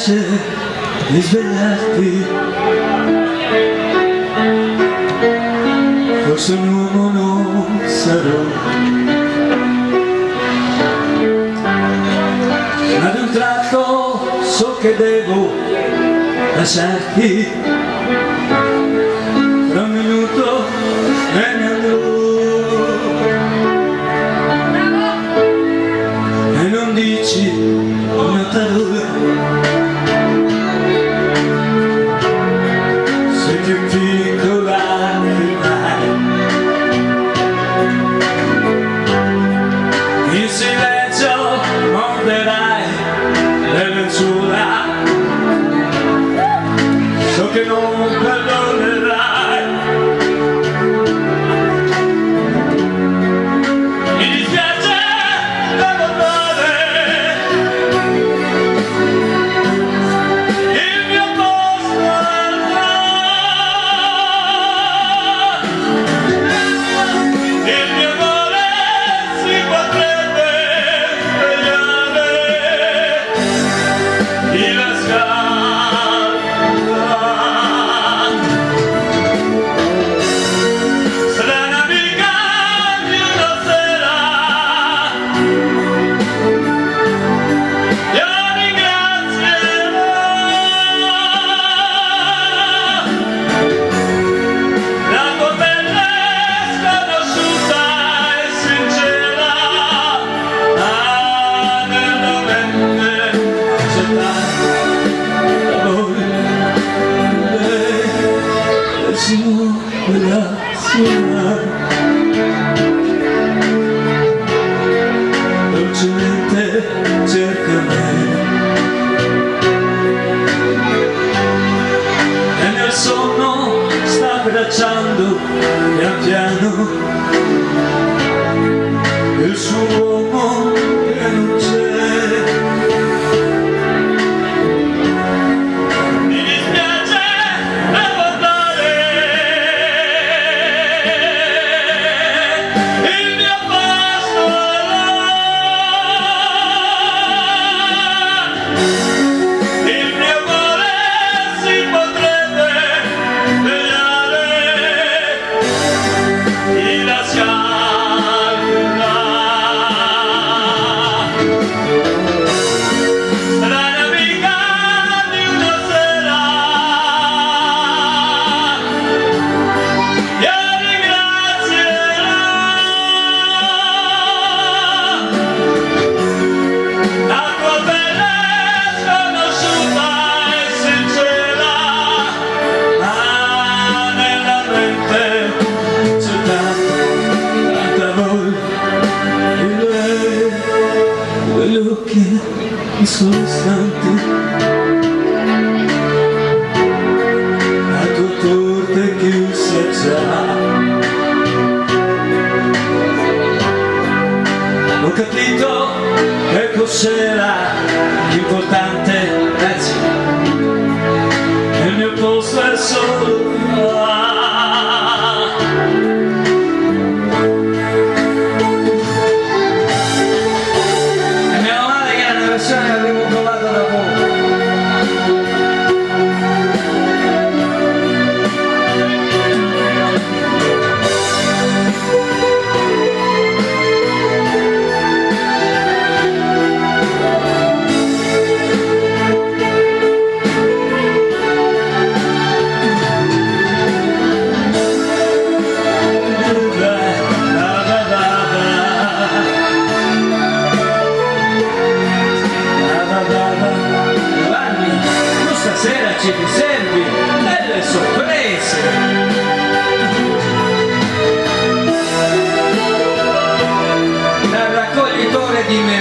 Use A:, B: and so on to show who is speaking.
A: piace risvegliarti, forse un uomo non sarò, ma ad un tratto so che devo lasciarti, tra un minuto me ne andrò. E non dici una parola, sei più piccola che mai. In silenzio morderai le lenzuola, so che non perdonerai. Dolcemente cerca me e nel sonno sta abbracciando pian piano il suo uomo che non c'è. Quello che in solo istanti la tua porta è chiusa già. Ho capito che cos'era l'importante, ragazzi, il mio posto è solo qua.
B: L'avevo trovato da poco.
A: Ci riservi delle sorprese.
B: Dal raccoglitore di me